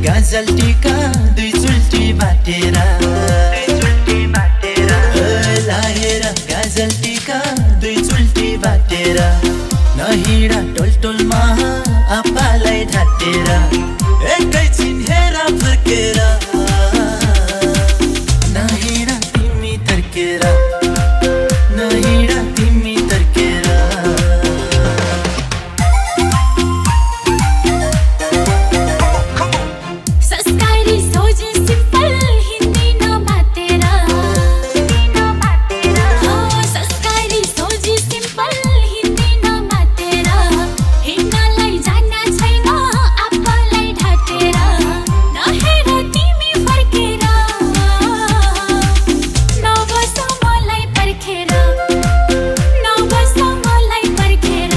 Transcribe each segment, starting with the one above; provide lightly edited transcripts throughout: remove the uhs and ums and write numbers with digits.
गाजल टीका दुई चुल्टी बाटेर लाएर गाजल टीका दुई चुल्टी बाटेर नहिडा टोलटोलमा आपालाई ढाटेर एकैछिन हेर फर्केर नहिडा तिमी तर्केर नहिडा तिमी तर्केर संस्कारी सोझी सिम्पल हिन्दी नमातेर संस्कारी सोझी सिम्पल हिन्दी नमातेर हिँड्नलाई जान्न छैन आफूलाई ढाटेर नहेर तिमी फर्केर नबस मलाई पर्खेर नबस मलाई पर्खेर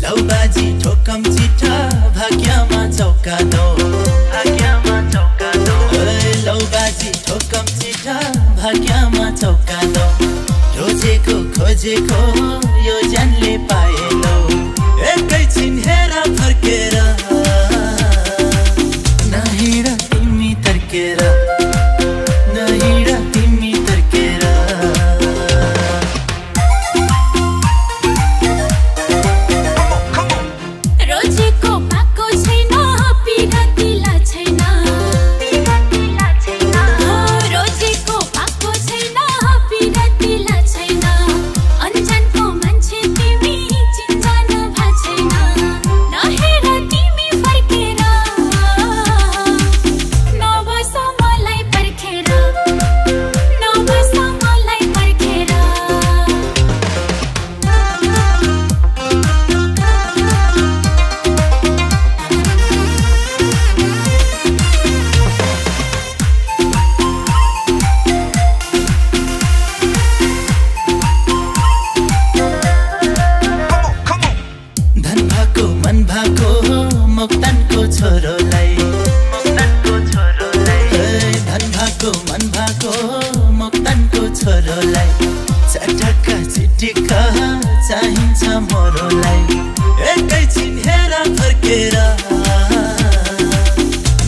लौबाजी ठोकम चिठा भाग्यमा चौका दो लौबाजी ठोकम चिठा भाग्यमा चौका दो रोजेको खोजेको यो जानले पाएलो एकैछिन हेर फर्केर नहिड तिमी तर्केर नहिड तिमी तर्केर रोजेको पाको छैन पिरतिला छैन रोजेको पाको छैन पिरतिला छैन अन्जानको मान्छे तिमी चिन्जान भा छैन नहेर तिमी फर्केर नबस मलाई पर्खेर नबस मलाई पर्खेर धन भएको मन भएको मोक्तानको छोरोलाई धन भएको मन भएको मोक्तानको छोरोलाई चटक्क चिटिक्क चाहिन्छ मोरोलाई एकैछिन हेर फर्केर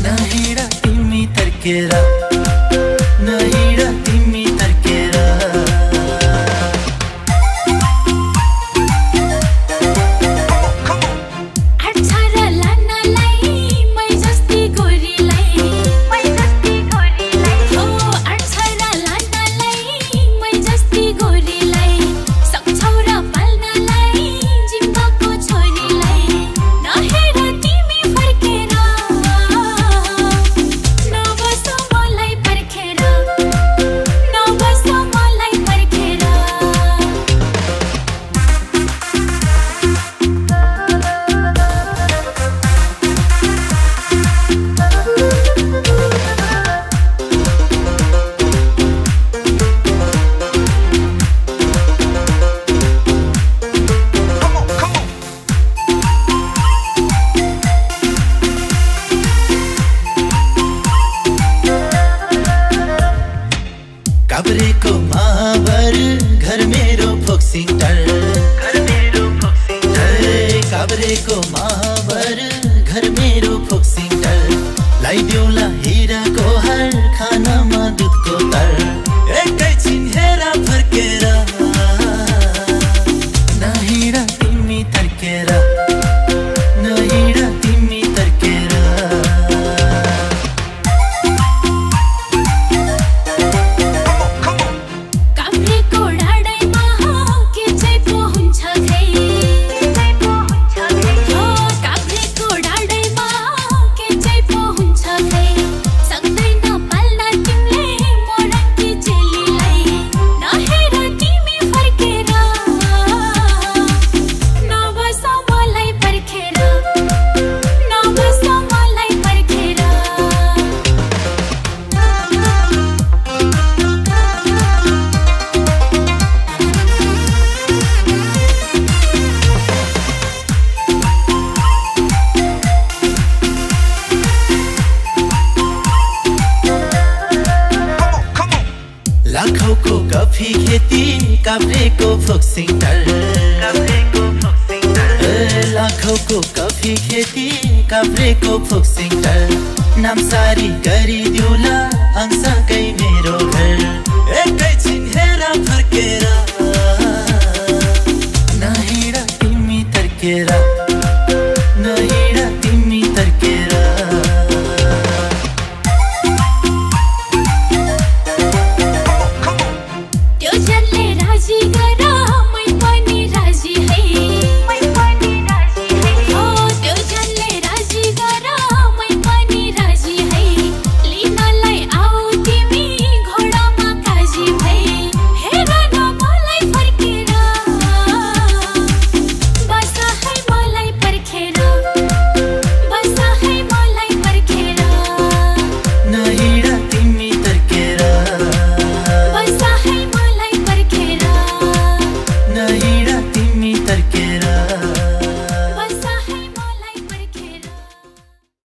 नहिड तिमी तर्केर नहिड तिमी तर्केर अक्षर लानलाई मै जस्ती गोरीलाई हो अक्षर लानलाई मै जस्ती गोरीलाई सक्छौ र पाल्नलाई जिम्बाको छोरीलाई नहेर तिमी फर्केर नबस मलाई पर्खेर लाखौंको कफी खेती काभ्रेको फोक्सिङटार लाखौंको कफी खेती काभ्रेको फोक्सिङटार नामसारी गरिदिउला अंशकै